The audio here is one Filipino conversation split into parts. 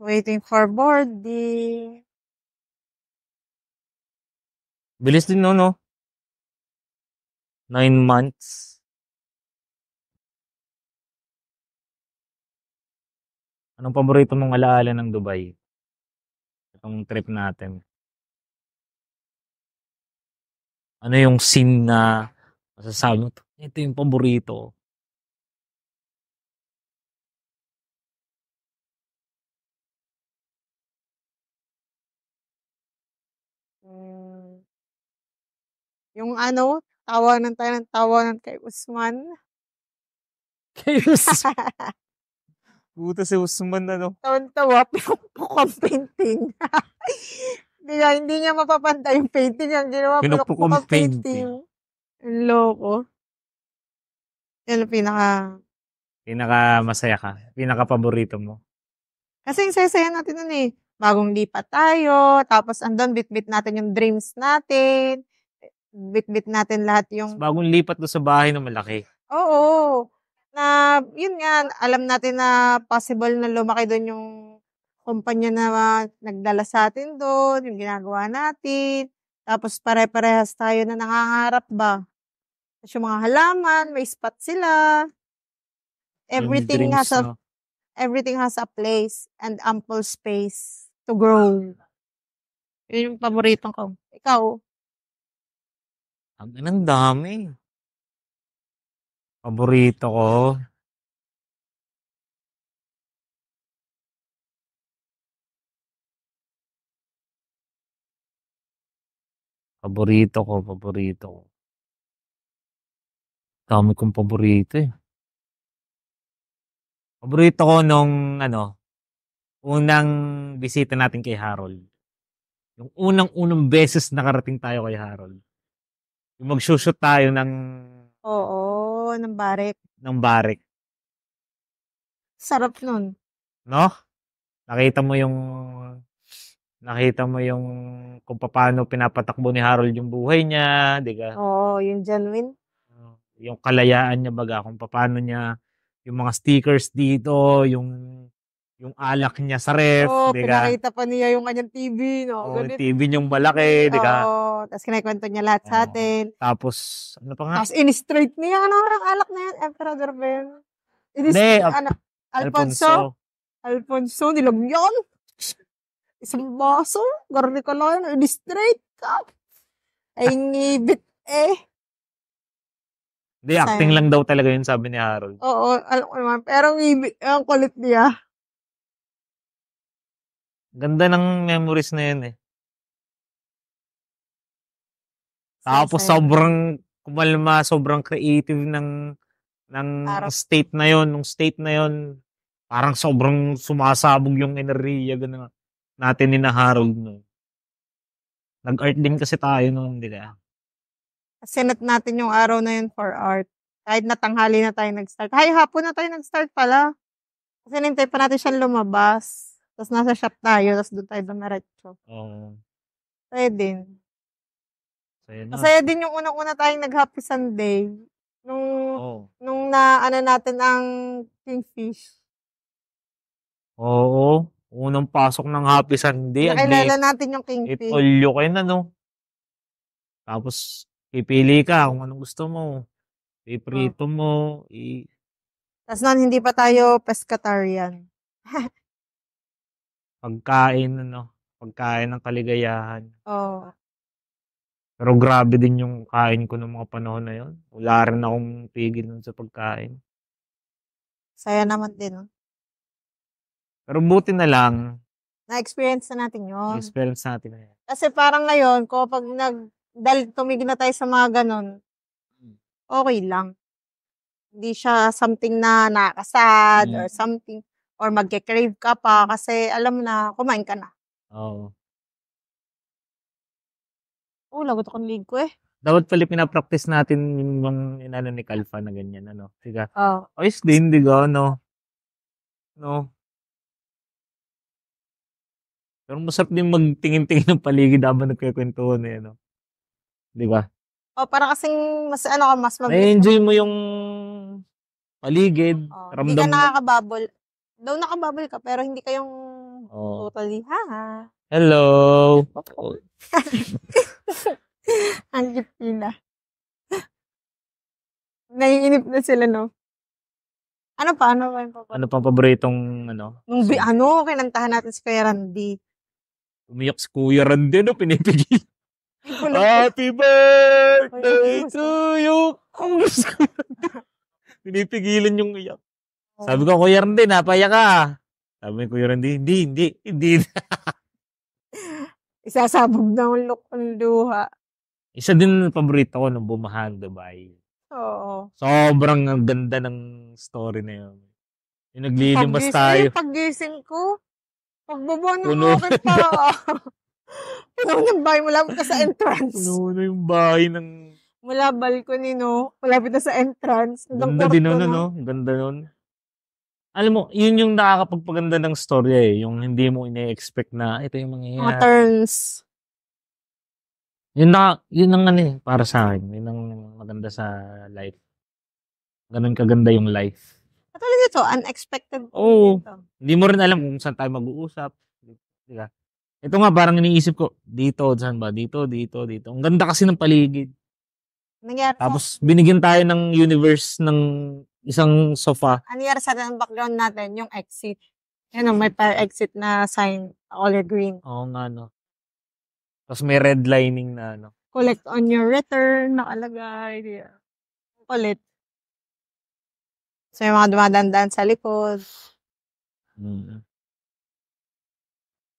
Waiting for boarding. Bilis din no? 9 months. Anong paborito mong alaala ng Dubai? Itong trip natin. Ano yung scene na masasabi mo, ito yung paborito. Hmm, yung ano, tawanan kay Usman. Chaos. Puta si Usman Tawan-tawa, pinukpok ang painting. Hindi niya mapapantay yung painting. Ang ginawa, Pinukpok pinukpok ang ang painting. painting. Ang loko. Yan ang Pinaka masaya ka. Pinaka paborito mo. Kasi yung saya natin nun eh. Bagong lipat tayo, tapos andun, bit-bit natin yung dreams natin. Bit-bit natin lahat yung Bagong lipat do sa bahay na malaki. Oo. Na, yun nga, alam natin na possible na lumaki dun yung kumpanya na nagdala sa atin dun, yung ginagawa natin. Tapos pare-parehas tayo na nangangarap ba. Tapos yung mga halaman, may spot sila. Yung Everything dreams, has a no? everything has a place and ample space to grow. Yun yung paborito ko. Ikaw? Ang dami. Paborito ko. Paborito ko. Dami kong paborito eh. Paborito ko nung unang bisita natin kay Harold. Yung unang-unang beses nakarating tayo kay Harold. Yung mag-shoot tayo Oo, ng barek. ng barek. Sarap nun. No? Nakita mo kung paano pinapatakbo ni Harold yung buhay niya, di ka? Oo, yung genuine. Yung kalayaan niya baga kung paano niya yung mga stickers dito, yung alak niya sa ref, Oo, di ka? pinakita pa niya yung kanyang TV, no? O Ganun. TV niyong malaki, di ka? Oo, tapos kinikwento niya lahat sa Oo. atin. Tapos, ano pa nga? Tapos in-straight niya, ano ang alak na yan? Emperador ba yun? Hindi, Alfonso? Alfonso. Alfonso, nilagyan. Isang baso, garni ka lang, in-straight ka. Ay, ngibit eh. Hindi, acting lang daw talaga yun sabi ni Harold. Oo, alam ko naman. Pero ngibit, ang kulit niya. Ganda ng memories na yun eh. Tapos Saya-saya. sobrang kumalma, sobrang creative ng Araw. state na yon, nung state na yon. Parang sobrang sumasabog yung enerhiya ganun natin ni na Harold no. Nag-art din kasi tayo noon, di ba? Sinet natin yung araw na yun for art. Kahit na tanghali na tayo nag-start. Hapon na tayo nag-start pala. Kasi nintay pa natin siyang lumabas. Tapos nasa shop tayo, tapos doon tayo dumiretso. Oo. Saya din. Saya na. Masaya din yung unang-una tayong nag-Happy Sunday. Oo. Nung na natin ang Kingfish. Oo. Unang pasok ng Happy Sunday. Nakilala natin yung Kingfish. Itolyo kayo na, no? Tapos, pipili ka kung anong gusto mo. Iprito mo. Tapos noon, hindi pa tayo pescatarian. Pagkain ng kaligayahan. Oo. Pero grabe din yung kain ko ng mga panahon na yun. Wala rin akong tigil nun sa pagkain. Saya naman din. Pero buti na lang. Na-experience na natin yun. Na-experience natin na yan. Kasi parang ngayon, kapag dahil tumigil na tayo sa mga ganun, okay lang. Hindi siya something na nakakasad or something. Or magke-crave ka pa kasi alam mo na kumain ka na. Oo. Lagot akong lig ko eh. Dapat pala pinapractice natin yung inano ni Kalfa na ganyan, ano? Sige. Oo. Ayos din, di ba, no? No? Pero masarap din magtingin-tingin ng paligid habang nagkikwentuhan eh, no? Di ba? Para kasing mas Na-enjoy mo yung paligid. Hindi ka nakakababol. Though nakabubble ka, pero hindi kayong Oo. totally, ha? Hello! Ang cute nila. Naiinip na sila, no? Ano pa? Ano pa yung Ano paborito? pang paboritong Nung song? kinantahan natin si Kuya Randy. Umiyak si Kuya Randy, no? Pinipigil. Ay, pala po. Happy birthday to you! Pinipigilan yung iyak. Sabi ko, Kuya Randy, napaya ka. Sabi ko, Kuya Randy, hindi. Isasabog na ang luha. Isa din ang paborito ko nung Bumahan Dubai. Oo. Sobrang ang ganda ng story na yun. Yung naglilimas tayo. Paggising ko, pagbaba ng Puno aking paa. Puno ng bahay mula pa sa entrance. Puno na yung bahay ng... Mula balcony, no? Malapit na sa entrance. Ganda din nun, no? Ganda nun. Alam mo, yun yung nakakapagpaganda ng story eh. Yung hindi mo ine-expect na ito yung Mga mangyayari. turns. Yun ang ano eh, para sa akin. Yun ang maganda sa life. Ganun kaganda yung life. Katulad dito, unexpected. Oo. Hindi mo rin alam kung saan tayo mag-uusap. Diba? Ito nga, parang iniisip ko, dito, saan ba? Dito. Ang ganda kasi ng paligid. Nangyari Tapos, binigyan tayo ng universe ng isang sofa. nangyari sa background natin, yung exit. Yan, may fire exit na sign, color green. Oo nga, no. Tapos may red lining na, ano. Collect on your return, nakalagay. Kulit. So, yung mga dumadandaan sa likod.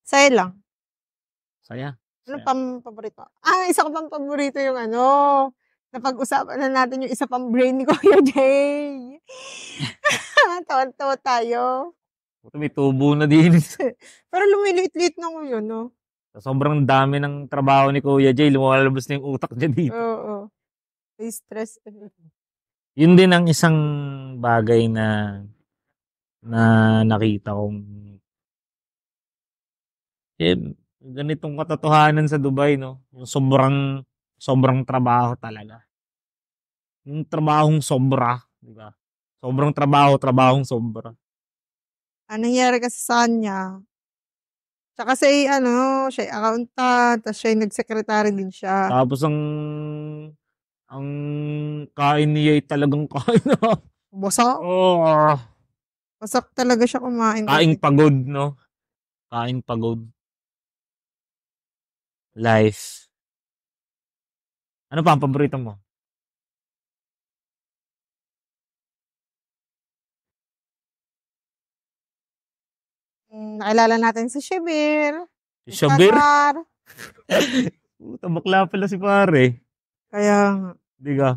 Saya lang. Saya. Ano pang paborito? Isa ko pang paborito yung napag-usapan na natin yung isa pang brain ni Kuya Jay. Tawan-tawa tayo. May tubo na din. Pero lumiliit-liit na ngayon, no? Sobrang dami ng trabaho ni Kuya Jay. Lumalabas na yung utak niya dito. Oo. May stress. Yun din ang isang bagay na nakita kong ganitong katotohanan sa Dubai, no? Yung sobrang trabaho talaga. Yung trabahong sobra, di ba? Sobrang trabahong sobra. Nangyari kasi sa kanya, tsaka siya siya accountant, tapos siya nag-secretary din siya. Tapos ang kain niya ay talagang kain na. Basak. Oh. Basak talaga siya kumain. Kain pagod, no? Kain pagod. Life. Ano pa ang paborito mo? Nakilala natin si Shibir. Si Shabir? Puta, bakla pala si pare. Kaya Di ka?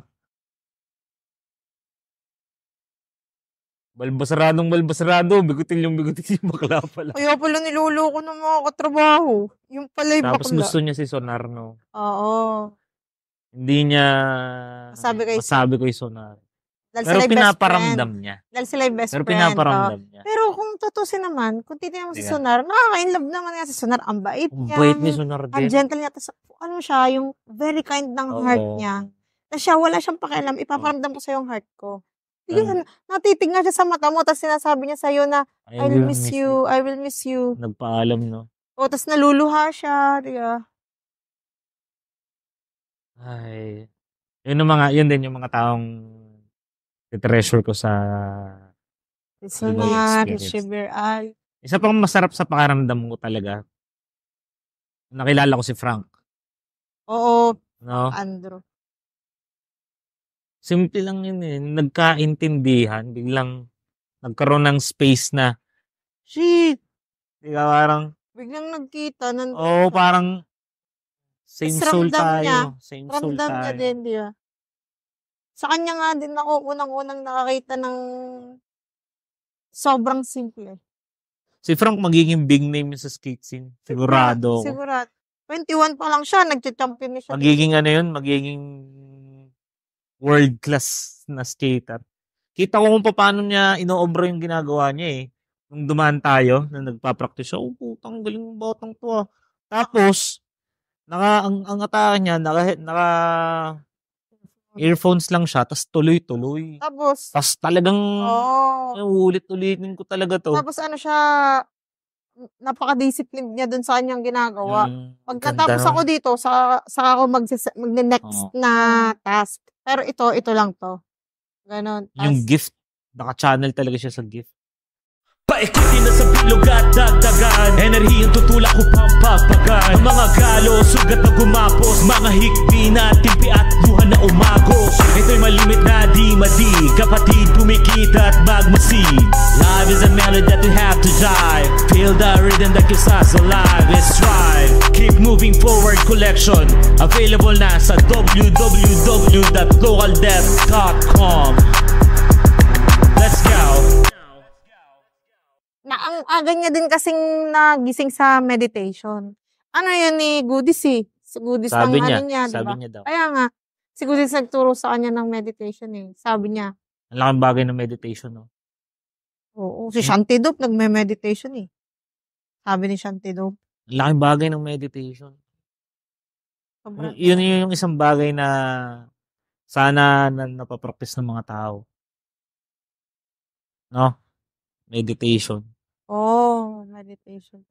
Balbasarado. Bigutin yung bakla pala. Kaya pala niloloko ng mga katrabaho. Yung pala yung Tapos bakla. gusto niya si Sonar, no? Oo. Hindi niya masabi ko yung Sonar. Dahil Pero sila pinaparamdam niya. Dahil sila yung best Pero friend. pinaparamdam niya. Pero kung tutusin naman, kung titignan mo si Sige. Sonar, nakaka-inlove naman nga si Sonar. Ang bait Ang niya. bait ni Sonar Ang din. gentle niya. Tapos, siya, yung very kind ng heart niya. Na siya, wala siyang pakialam. Ipaparamdam ko sa'yo yung heart ko. Natitignan siya sa mata mo, tapos sinasabi niya sa'yo na, I will miss you. Nagpaalam, no? O, tapos naluluha siya. Diba? Ay. Yun din yung mga taong treasure ko sa Sonar, experience. Shibir, ay. Isa pang masarap sa pakaramdam ko talaga. Nakilala ko si Frank. Oo, No? Andrew. Simple lang yun eh. Nagkaintindihan. Biglang nagkaroon ng space na, shit! Di ba parang, Biglang nagkita. parang same Tapos soul ramdam tayo. niya. Same soul Ramdam niya tayo. din, di ba? Sa kanya nga din ako unang-unang nakakita ng sobrang simple. Si Frank magiging big name sa skate scene. Sigurado. Sigurado. 21 pa lang siya, nagcha-champion na siya. Magiging world class na skater. Kita ko kung paano niya inoobra yung ginagawa niya eh. Nung dumaan tayo, na nagpa-practice siya, putang galing ng batang to ah. Tapos, ang atake niya, Earphones lang siya, tas tuloy-tuloy. Tapos, Tas talagang uulit-ulitin ko talaga to. tapos ano siya, napaka-disciplined niya dun sa kanyang ginagawa. Ganda Pagkatapos nun. ako dito, saka ako magne-next na task. Pero ito lang to. Ganon. Yung gift, naka-channel talaga siya sa gift. Paikutin na sa bilog at dagdagan, enerhiyang tutulak ko pampapagan. Ang mga galo, sugat na gumapos, mga hikbi na timpi at luha na umagos. Ito'y malimit na di madi, kapatid kumikita at magmasid. Life is a melody that we have to drive, feel the rhythm that keeps us alive. Let's strive, keep moving forward collection, available na sa www.localdeath.com. Let's go. Na ang aga niya din kasing nagising sa meditation. Ano yun ni Goodies eh. Si Goodies Sabi ng niya, ano niya, sabi diba? niya daw. Kaya nga, si Goodies nagturo sa kanya ng meditation eh. Sabi niya. Ang laking bagay ng meditation, no? Oo. Si Shanti Dope nagme-meditation eh. Sabi ni Shanti Dope. Ang laking bagay ng meditation. Sobrang Yun yung isang bagay na sana napapractice ng mga tao. No? Meditation. Meditation.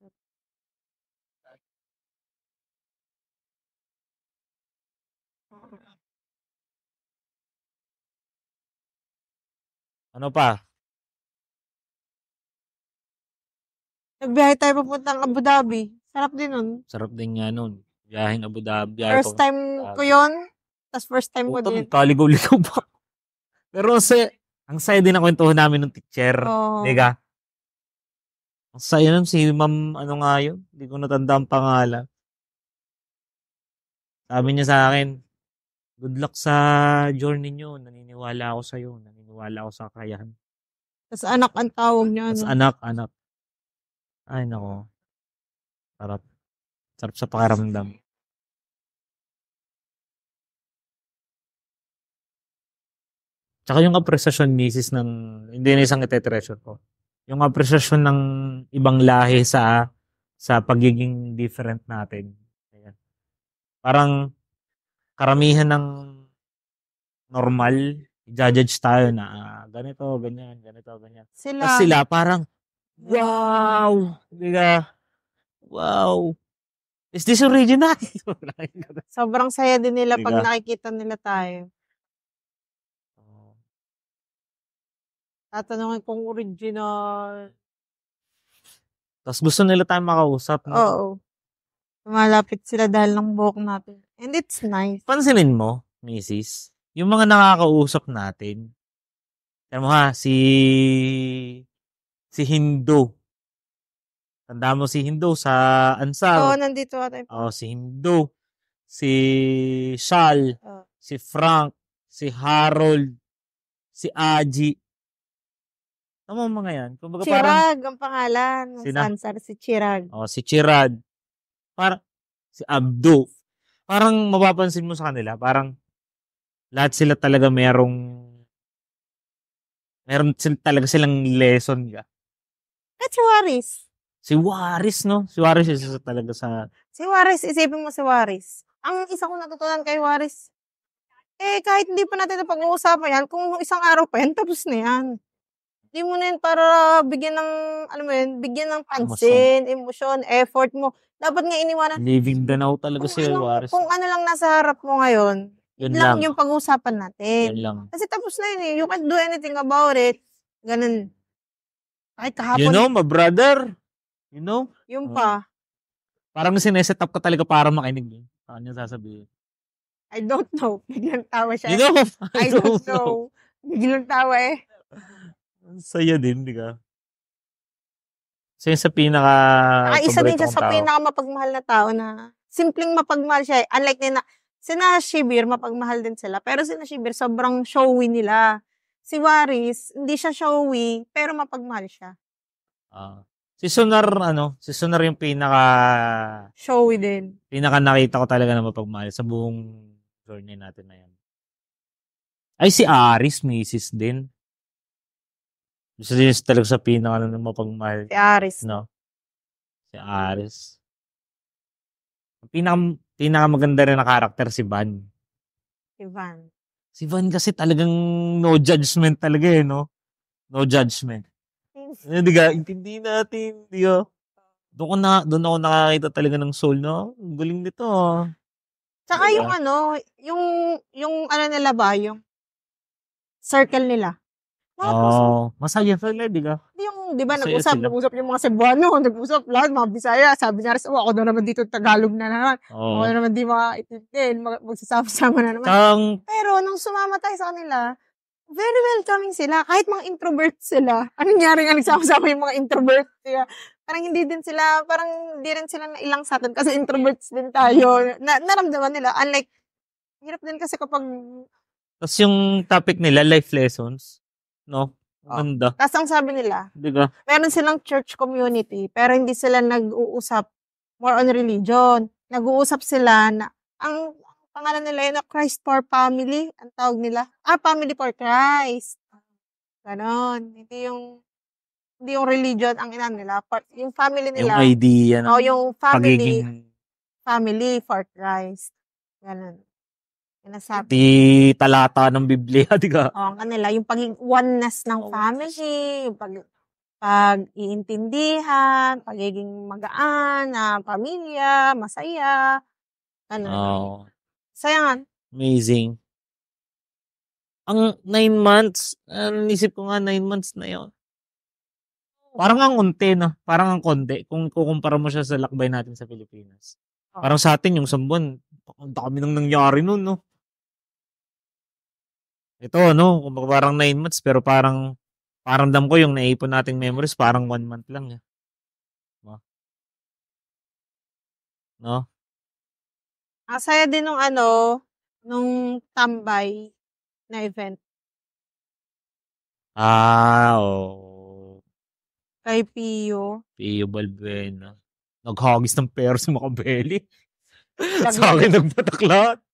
Ano pa? Nagbiyahe tayo papuntang Abu Dhabi. Sarap din nun. Sarap din nga nun. Biyaheng Abu Dhabi. First time ko yun. Tapos first time ko din. Kaligaw-ligaw pa. Pero ang saya din ang kwentuhan namin ng teacher. Diga? Ang saya nun si ma'am, ano nga yun? Hindi ko natanda ang pangalan. Sabi niya sa akin, good luck sa journey nyo. Naniniwala ako sa'yo. Naniniwala ako sa kakayahan. Tapos anak ang tawag niya. Tapos anak. Ay, nako. Sarap. Sarap sa pakiramdam. Tsaka yung apresiasyon, misis, hindi na isang ite-treasure ko. Yung apresiasyon ng ibang lahi sa pagiging different natin. Ayan. Parang karamihan ng normal, i-judge tayo na ganito, ganyan. Sila parang, wow! Diga, wow! Is this original? Sobrang saya din nila pag nakikita nila tayo. Tatanungin kung original. Tapos gusto nila tayo makausap. No? Oo. Malapit sila dahil ng buhok natin. And it's nice. Pansinin mo, misis, yung mga nakakausap natin, alam mo ha, si Hindo. Tanda mo si Hindo sa Ansar. Oo, nandito ata. Si Hindo, si Shal, si Frank, si Harold, si Aji. Tama mga yan. Kumbaga Chirag ang pangalan. Sina? Ansar, si Chirag. Si Chirag. Si Abdo. Parang mapapansin mo sa kanila, parang lahat sila talaga meron talaga silang lesson ka. At si Waris. Si Waris, no? Si Waris isa talaga sa... Si Waris, isipin mo si Waris. Ang isa kong natutunan kay Waris, kahit hindi pa natin napag-uusapan yan, kung isang araw pa yan, tapos na yan. Hindi mo na yan para bigyan ng, bigyan ng pansin, emosyon, effort mo. Dapat nga iniwanan. Living Danao talaga si Waris. Kung ano lang nasa harap mo ngayon, yun lang yung pag-uusapan natin. Yun lang. Kasi tapos na yun eh. You can't do anything about it. Ganun. Kahit kahapon. You know, my brother. You know? Yung pa. Parang sineset up ka talaga para makinig. Ano niya sasabihin? I don't know. Biglang tawa siya. You know? I don't know. Biglang tawa eh. Saya din, di ka? So yun sa pinaka... isa din siya sa pinaka mapagmahal na tao na simpleng mapagmahal siya eh. Unlike nila, sina Shibir, mapagmahal din sila. Pero sina Shibir, sobrang showy nila. Si Waris, hindi siya showy, pero mapagmahal siya. Si Sonar yung pinaka... showy din. Pinaka nakita ko talaga na mapagmahal sa buong journey natin na yan. Ay, si Aris, misis din. Gusto din talaga sa pinaka na mapagmahal. Si Aris. No? Si Aris. Pinaka maganda rin na karakter si Van. Si Van. Si Van kasi talagang no judgment talaga eh, no? No judgment. Di ka, intindi natin, di ka? Doon ako nakakita talaga ng soul, no? Ang galing nito, ah. Tsaka yung Diba? yung ano nila ba, yung circle nila. Mga puso. Masaya sila, di ka? Yung, di ba, Masaya sila. nag-usap yung mga Cebuano, nag-usap lahat, mga Bisaya. Sabi niya, ako na naman dito Tagalog na naman. Ako na Oo. naman di makaintindi, magsasama-sama na naman. Tsaka, Pero nung sumama tayo sa kanila, very welcoming sila. Kahit mga introvert sila. Anong nangyari nga nagsama-sama yung mga introvert? Kaya, parang hindi rin sila na ilang sa atin kasi introverts din tayo. Naramdaman nila. Unlike, hirap din kasi kapag tas yung topic nila, life lessons, no? Ang ganda. tas ang sabi nila, Di ka? meron silang church community, pero hindi sila nag-uusap more on religion. Nag-uusap sila na, ang pangalan nila yun, Christ for Family, ang tawag nila. Family for Christ. Ganon. Hindi yung religion ang inan nila. Yung family Yung nila. idea ng yung pagiging family for Christ. Ganon. Sinasabi. di talata ng Biblia, di ka? Ang kanila, yung pagiging oneness ng family, yung pag-iintindihan, pagiging magaan, na pamilya, masaya, ano. Oh, Sayangan. amazing. Ang 9 months, nisip ko nga 9 months na yun. Parang ang unti, no? Parang ang konti kung kukumpara mo siya sa lakbay natin sa Pilipinas. Parang sa atin, yung 1 buwan, ang dami nang nangyari nun, no? Ito, no? Parang 9 months, pero parang dam ko yung naipon nating memories, parang 1 month lang. No? Ang saya din nung tambay na event. Oo. Kay Pio. Pio Balbuena. Naghagis ng pera si Makabeli. Sa akin nagpatak lahat.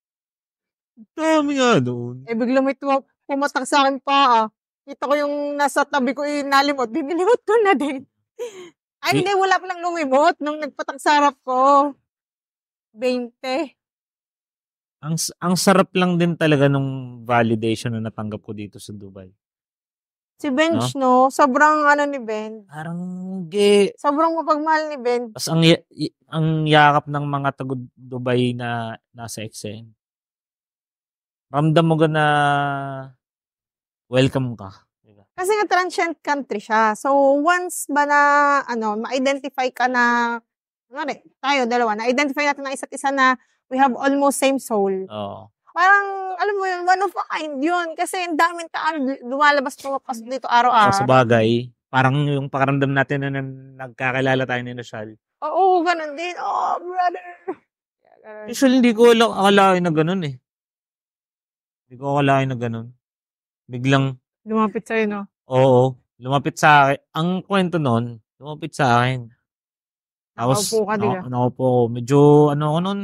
Dami nga doon. Bigla may pumatak sa akin pa. Kita ko yung nasa tabi ko nalimot. Binilimot ko na din. Ay, hindi. Wala palang lumimot nung nagpatak sa harap ko. 20. Ang sarap lang din talaga nung validation na natanggap ko dito sa Dubai. Si Benj, no? Sobrang ni Ben. Parang sobrang mapagmahal ni Ben. Tapos ang yakap ng mga taga Dubai na nasa XN. Ramdam mo na welcome ka. Kasi nga transient country siya. So, once ba na, ma-identify ka na, tayo, dalawa, na-identify natin ng isa't isa na we have almost same soul. Oo. Parang, alam mo yun, one of a kind yun. Kasi ang daming lumalabas pumapasok dito araw-araw. Sa bagay, parang yung pakaramdam natin na nagkakilala tayo ni Rochelle. Oo, ganun din. Oh, brother. Usually, hindi ko akalain na ganun eh. Hindi ko akalain na ganun. Biglang, lumapit sa'yo, no? Oo, lumapit sa akin. Ang kwento nun, lumapit sa akin. Tapos, Nakaupo ka, di ba? nakaupo ko. Medyo, ako nun,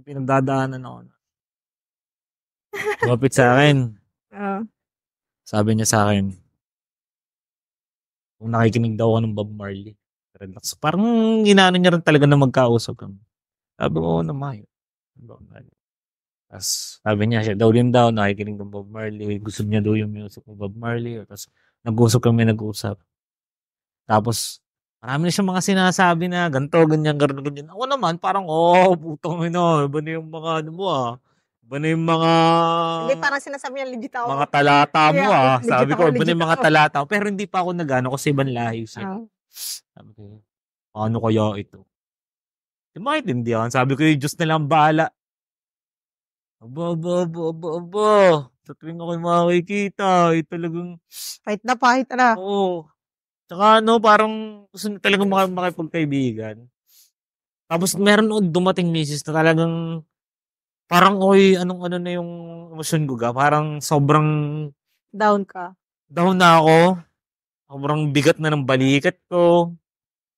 pinagdadaanan ako. Lumapit sa akin. Sabi niya sa akin, kung nakikinig daw ako ng Bob Marley. Relax. Parang ginano niya rin talaga na magkausap kami. Sabi ko, naman. Bob Marley. Tapos sabi niya, siya daw rin daw, nakikinig ng Bob Marley. Gusto niya daw yung music ng Bob Marley. Tapos nag-usap kami, Tapos, marami na siyang mga sinasabi na ganito, ganyan. Ako naman, parang, putang ina. Iba na yung mga, iba na yung mga... Hindi, parang sinasabi niya, legit ako. Mga talata mo, Sabi ko, iba na yung mga ako. talata. Pero hindi pa ako nagano kasi ibang lahi siya. Sabi ko, ano kaya ito? Di maintindihan. Sabi ko, yung Diyos na lang bahala. Aba. Sa tuwing ako'y makikita, talagang... Fight na fight na. Oo. Tsaka parang gusto niya talagang makipagkaibigan. Tapos meron dumating misis na talagang parang, anong na yung emosyon ko parang sobrang... Down ka. Down na ako. Sobrang bigat na ng balikat ko.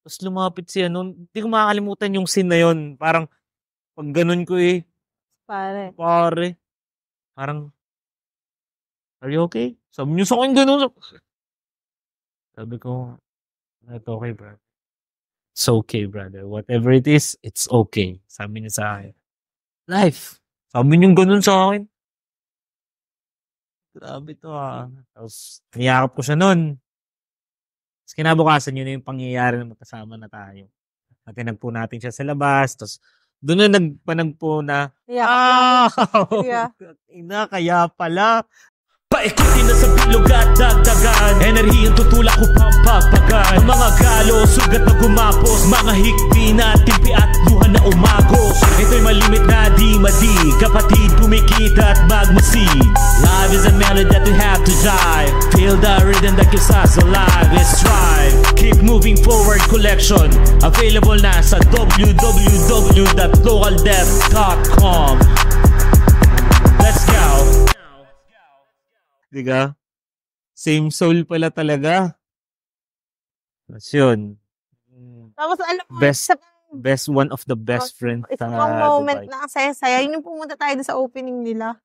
Tapos lumapit siya hindi ko makakalimutan yung scene na yun. Parang, pag ganun ko Pare. Parang, are you okay? Sabi niyo sa akin ganun. Sabi ko, it's okay, brother. It's okay, brother. Whatever it is, it's okay. Sabi niya sa akin. Life. Sabi niyo ganun sa akin. Grabe to Tapos, niyakap ko siya nun. Tapos kinabukasan yun na yung pangyayari na magkasama na tayo. At tinagpo natin siya sa labas. Tapos, doon na nagpanagpo na, ina, kaya pala. Paikutin na sa bilog at dagdagan, enerhiyang tutulak ko pampapagan. Ang mga galo, sugat na gumapos, mga hikbi na timpi at luha na umagos. Ito'y malimit na di madi, kapatid kumikita at magmasid. Life is a melody that we have to drive, feel the rhythm that keeps us alive. Let's strive, keep moving forward collection, available na sa www.localdeath.com. Let's go. Diga? Same soul pala talaga. Tapos yun. Tapos alam mo, Best one of the best friends isang sa moment Dubai. na ang saya-saya, yun yung pumunta tayo sa opening nila.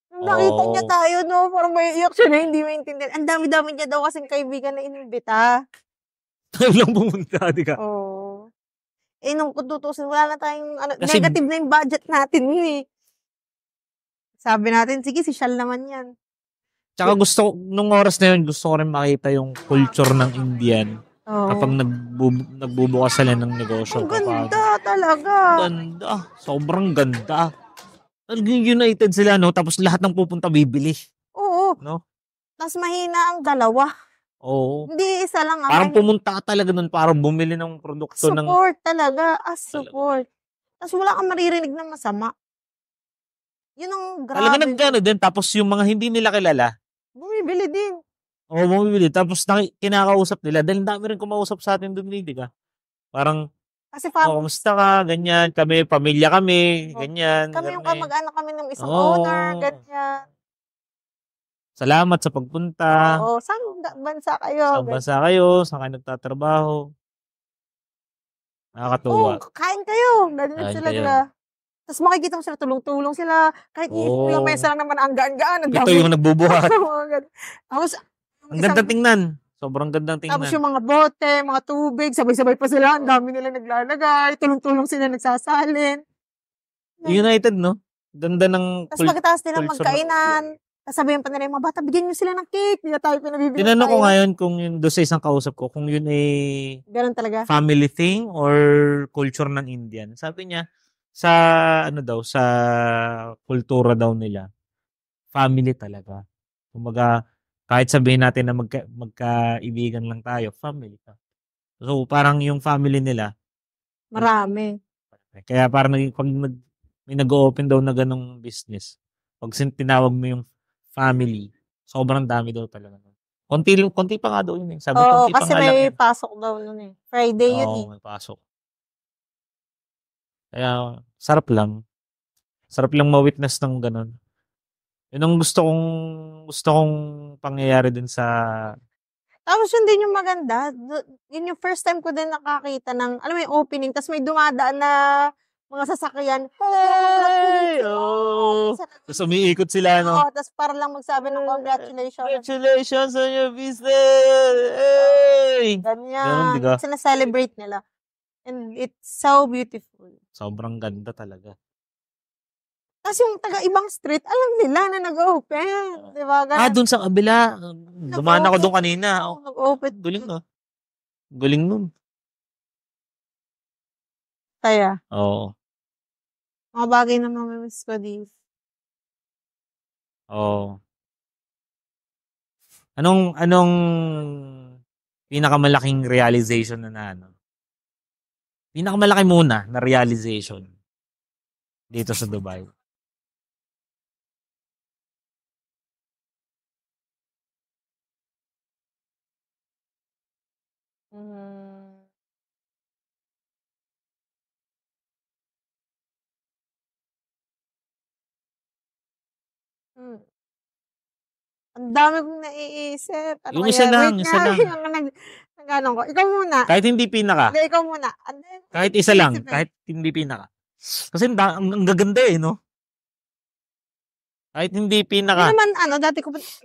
Nung nakita niya tayo, no, parang may iyak siya na hindi maintindihan. Ang dami-dami niya daw kasing kaibigan na inimbita. Tayo lang pumunta, di ka? Oo. Nung tutusin, wala na tayong, Kasi, negative na yung budget natin yun Sabi natin, sige, si Shal naman yan. Tsaka nung oras na yun, gusto ko rin makita yung culture ng Indian. Kapag nagbubukas sila ng negosyo. Ang ganda talaga. Ganda. Sobrang ganda. Naging united sila, no? Tapos lahat ng pupunta bibili. Oo. No? Tapos mahina ang dalawa. Oo. Hindi isa lang. Parang pumunta ka talaga nun para bumili ng produkto. Support talaga. Support. Tapos wala kang maririnig na masama. Yun ang grabe. Talaga nagkano din. Tapos yung mga hindi nila kilala, bumibili din. Oo, bumibili. Tapos kinakausap nila. Dahil dami rin kumausap sa atin doon, di ka? Parang, kasi kumusta ka? Ganyan. Kami, pamilya kami. Ganyan. Kami yung kamag-anak kami ng isang Oo. owner. Ganyan. Salamat sa pagpunta. Oo. Saan bansa kayo? Saan bansa kayo? Saan kayo nagtatrabaho? Nakakatuwa. Kain kayo. Ganyan Kain sila kayo. nila. Tapos makikita mo sila, tulong-tulong sila. Kahit ilang mesa lang naman, ang gaan-gaan. Ito yung nagbubuhat. Tapos, ang gandang tingnan. Sobrang gandang tingnan. Tapos yung mga bote, mga tubig, sabay-sabay pa sila. Ang dami nila naglalagay. Tulong-tulong sila nagsasalin. United, no? Ganda ng Tapos pagkatapos nila magkainan, sasabihin pa nila yung mga bata, bigyan nyo sila ng cake. Hindi na tayo pinabibigyan. Tinanong ko ngayon kung yun, doon sa isang kausap ko, kung yun ay ganun talaga. Family thing or culture ng Indian. Sabi niya, sa sa kultura daw nila, family talaga. Kumbaga, kahit sabihin natin na magkaibigan lang tayo, family ka. So, parang yung family nila, marami. Kaya parang pag may nag-open daw na ganong business, pag tinawag mo yung family, sobrang dami daw talaga. Konti pa nga daw yun. Sabi, konti kasi pa nga may lang pasok daw nun Friday yun may pasok. Kaya, sarap lang. Sarap lang ma-witness ng ganun. Yun ang gusto kong pangyayari din sa... Tapos yun din yung maganda. Yun yung first time ko din nakakita ng, alam mo yung opening, tapos may dumadaan na mga sasakyan. Hey! Tapos umiikot sila, no? Tapos para lang magsabi ng congratulations. Congratulations on your business! Hey! Ganyan. Sinaselebrate nila. And it's so beautiful. Sobrang ganda talaga. Kasi yung taga-ibang street, alam nila na nag-open. Diba? Dun sa kabila. Dumaan ako doon kanina. Nag-open. Galing, no? Galing nun. Kaya? Oo. Mga bagay na mamimiss ko dito. Oo. Anong pinakamalaking realization na Pinakamalaki muna na realization dito sa Dubai? Ang dami kong naiisip. Yung isa lang. Nag-ano ko. Ikaw muna. Kahit hindi pinaka. Hindi, ikaw muna. Kahit isa lang. Kahit hindi pinaka. Kasi ang gaganda no? Kahit hindi pinaka. Hindi naman,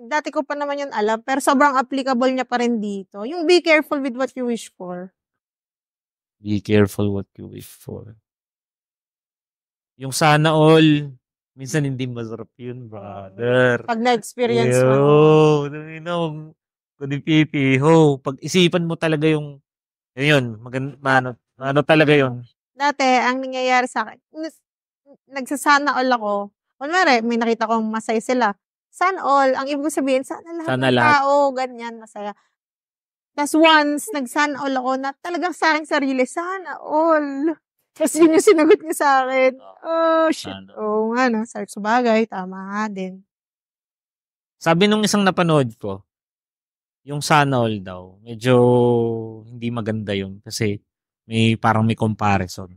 dati ko pa naman yun alam, pero sobrang applicable niya pa rin dito. Yung be careful with what you wish for. Be careful what you wish for. Yung sana all, Minsan hindi masarap yun, brother. Pag na-experience mo. Kundi pipiho. Pag-isipan mo talaga yung, yun, ano talaga yun. Dati, ang nangyayari sa akin, nagsasana all ako. Kunwari, may nakita kong masaya sila. Sana all. Ang ibig sabihin, sana lahat Sana ng lahat. tao, ganyan, masaya. Tapos once, nagsana all ako na talagang sa aking sarili, sana all. Tapos yun yung sinagot niya sa akin. Oh, shit. Sana. Oo nga, no? Sa bagay, tama nga din. Sabi nung isang napanood ko, yung sana all daw, medyo hindi maganda yun kasi parang may comparison.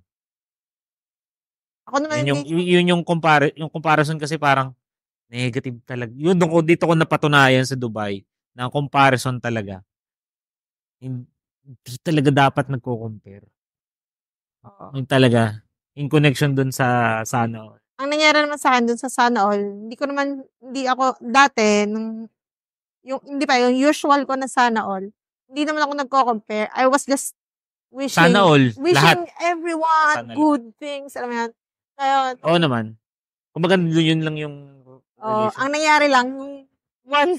Ako naman Yun yung comparison kasi parang negative talaga. Yun, dito ko napatunayan sa Dubai na ang comparison talaga. Hindi talaga dapat nagko-compare. Oo. Yun talaga. In connection dun sa sana all. Ang nangyari naman sa akin dun sa sana all, hindi ako, dati, yung usual ko na sana all, hindi naman ako nagko-compare. I was just wishing Sana all, lahat. everyone Sana good things. Alam mo yan? Kaya, Oo naman. Kumbaga yun lang yung relation. ang nangyari lang, one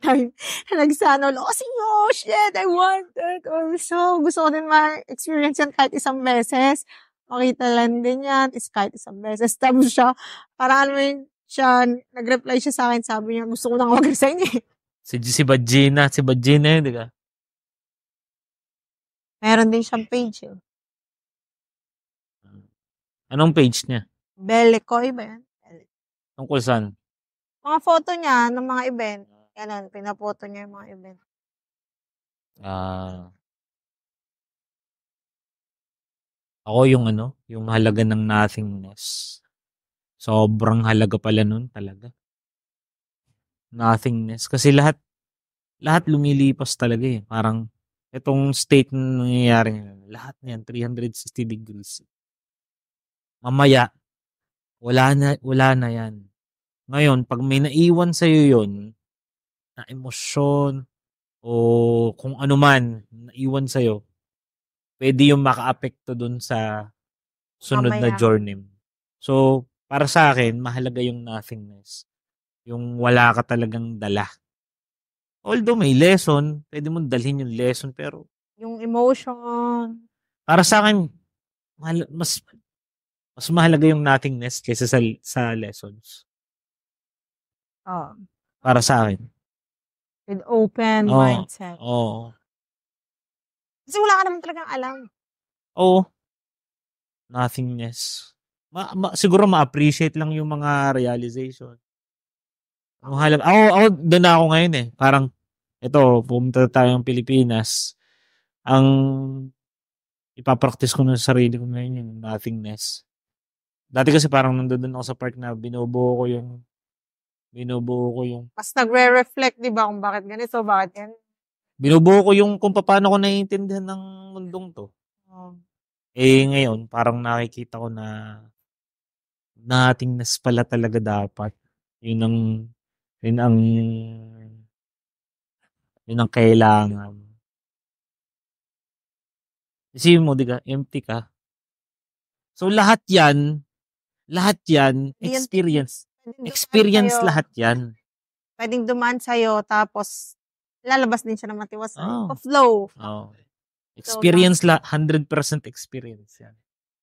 time, nagsana all, kasi oh shit, I want that. So, gusto ko din ma-experience yan kahit isang beses. Makita lang din yan, is kahit isang beses. Tapos siya, parang alam mo yun, nag-reply siya sa akin, sabi niya, gusto ko nang mag-resign eh. Si Badjina yun, di ka? Meron din siyang page eh. Anong page niya? Belekoy ba yan? Tungkol saan? Mga photo niya ng mga event. Ganun, pinapoto niya yung mga event. Ako yung halaga ng nothingness. Sobrang halaga pala nun talaga. Nothingness. Kasi lahat lumilipas talaga eh. Parang, itong state na nangyayari ngayon, lahat niyan, 360 degrees. Mamaya, wala na yan. Ngayon, pag may naiwan sa'yo yun, na emosyon, o kung ano man, naiwan sa'yo, pwede yung maka-apekto dun sa sunod na Mamaya. journey. So, para sa akin, mahalaga yung nothingness. Yung wala ka talagang dala. Although may lesson, pwede mong dalhin yung lesson, pero Yung emotion. para sa akin, mas mahalaga yung nothingness kaysa sa lessons. Para sa akin. With open Oo. mindset. Oo. Kasi wala ka naman talagang alam. Oo. Nothingness. Siguro ma-appreciate lang yung mga realization. Ako, doon na ako ngayon eh. Parang, pumunta tayo ng Pilipinas. Ang ipapractice ko ng sarili ko ngayon yung nothingness. Dati kasi parang nandun ako sa part na binubuo ko yung Mas nagre-reflect, di ba, kung bakit ganito, bakit yan. binubuo ko yung kung paano ko naiintindihan ng mundong to. Ngayon, parang nakikita ko na nothingness pala talaga dapat. Yun ang kailangan. Isipin mo, di ka, empty ka. So, lahat yan, experience. Experience lahat yan. Pwedeng dumaan sa'yo, tapos lalabas din siya ng matiwas. Flow. Experience 100% experience yan.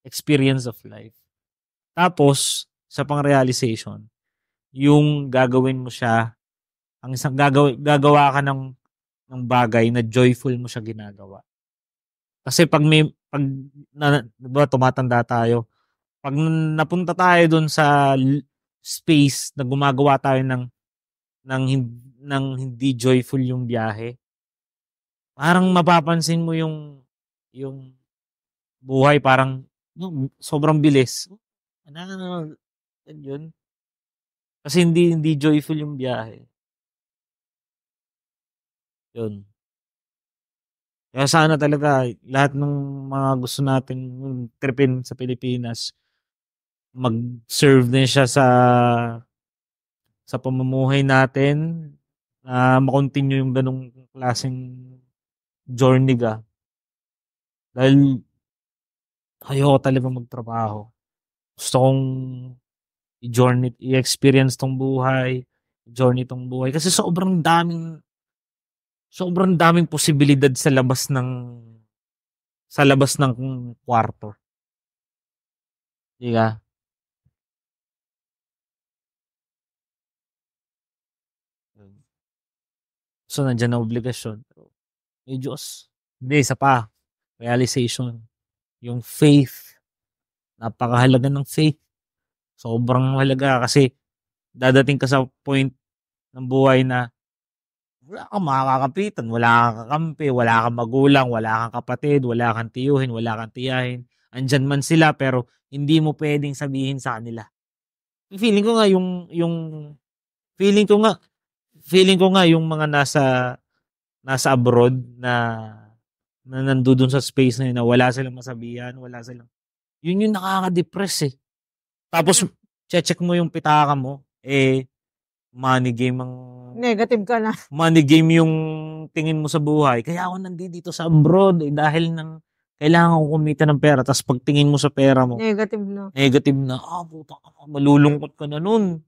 Experience of life. Tapos, sa pang-realization, yung gagawin mo siya, ang isang gagawa ka ng bagay na joyful mo siya ginagawa. Kasi diba, tumatanda tayo, pag napunta tayo dun sa space na gumagawa tayo ng hindi joyful yung biyahe, parang mapapansin mo yung buhay parang sobrang bilis. Yun. Kasi hindi joyful yung biyahe. Yun. Kaya sana talaga lahat ng mga gusto natin tripin sa Pilipinas, mag-serve din siya sa pamumuhay natin, na makontinue yung ganong klaseng journey ka. Dahil ayoko talaga magtrabaho. Gusto kong i-experience tong buhay, journey tong buhay. Kasi sobrang daming posibilidad sa labas ng kwarto. Diba? So, nandiyan na obligasyon. May Diyos. Hindi, isa pa. Realization. Yung faith. Napakahalaga ng faith. Sobrang mahalaga kasi dadating ka sa point ng buhay na wala kang makakapitan, wala kang kakampi, wala kang magulang, wala kang kapatid, wala kang tiyuhin, wala kang tiyahin. Andyan man sila pero hindi mo pwedeng sabihin sa kanila. Feeling ko nga yung mga nasa abroad na nandoon sa space na yun na wala silang masabihan, yun yung nakaka-depress eh. Tapos check mo yung pitaka mo, money game ang Negative ka na. money game yung tingin mo sa buhay. Kaya ako nandito sa abroad dahil kailangan ko kumita ng pera. Tapos pag tingin mo sa pera mo, Negative na. puta ka, malulungkot ka na nun.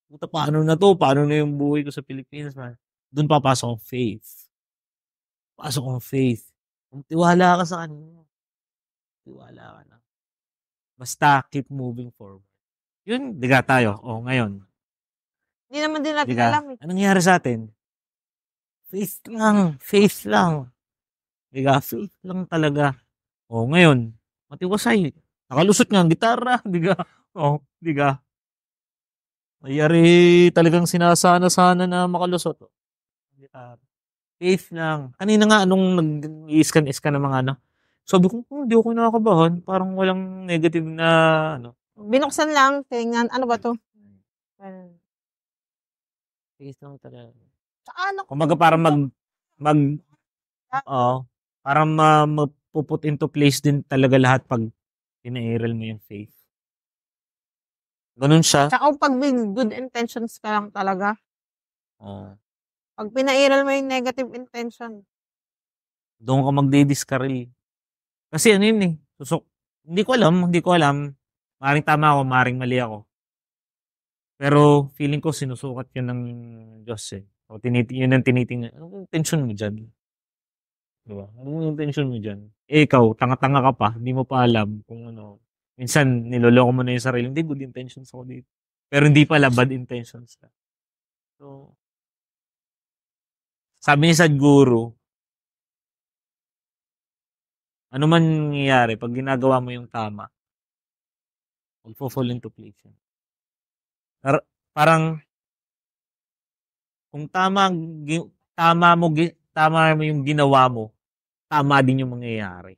Puta, paano na to? Paano na yung buhay ko sa Pilipinas? Doon papasok ang faith. Kung tiwala ka sa kanya, tiwala ka na. Basta keep moving forward. Yun, diga tayo. Ngayon. Hindi naman din natin Diga, alam eh. anong nangyari sa atin? Faith lang. Diga, faith lang talaga. Ngayon, matiwasay. Nakalusot nga ang gitara. Diga. Mayari talagang sinasana-sana na makalusot. Faith lang. Kanina nga, anong nag-i-scan ng mga sabi ko, hindi ako nakakabahan. Parang walang negative na Binuksan lang, tingnan, ano ba to? Faith lang talaga. Saka Kumaga parang parang mapuput into place din talaga lahat pag pinairal mo yung faith. Ganun siya. Tsaka pag may good intentions ka lang talaga. Pag pinairal mo yung negative intention. Doon ka magdi-discarrel. Kasi ano yun eh. Hindi ko alam. Maring tama ako, maring mali ako. Pero feeling ko sinusukat yun ng Diyos eh. Yun ang tinitingnan. Anong intention mo dyan? Diba? Anong intention mo dyan? Ikaw, tanga-tanga ka pa. Hindi mo pa alam kung ano. Minsan, niloloko mo na yung sarili. Hindi, good intentions ako dito. Pero hindi pala, bad intentions ka. So, sabi ni Sadhguru, ano man nangyayari, pag ginagawa mo yung tama, fall into place. Parang, kung tama mo yung ginawa mo, tama din yung mangyayari.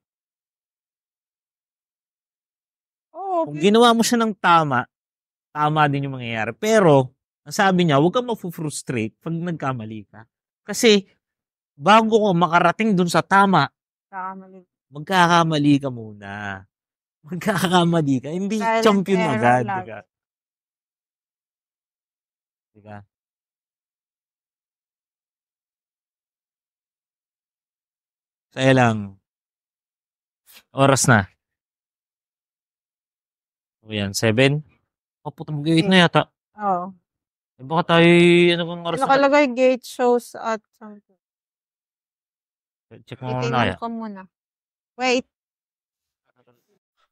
Kung ginawa mo siya ng tama din yung mangyayari. Pero, ang sabi niya, huwag kang mag-frustrate pag nagkamali ka. Kasi, bago ko makarating dun sa tama, magkakamali ka muna. Hindi champion agad. Diba? Kaya lang, oras na. Yan, 7. Puta, mag-8 na yata. Oo. Baka tayo, ano bang oras na? Nakalagay gate shows at something. Check mo muna kaya. Titingnan ko muna. Wait.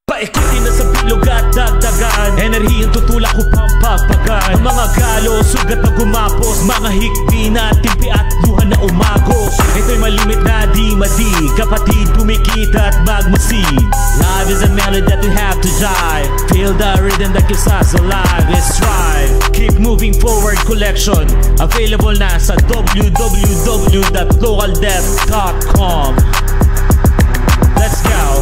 Paikutin na sa bilog at dagdagan, enerhiyang tutulak ko pampapagan. Ang mga galo, sugat na gumapos, mga hikbi na timpi at luha na umagos. Ito'y malimit na di-madi, kapatid kumikita at magmasid. Love is a melody that we have to drive. Feel the rhythm that keeps us alive. Let's strive. Keep moving forward collection, available na sa www.localdeath.com. Let's go.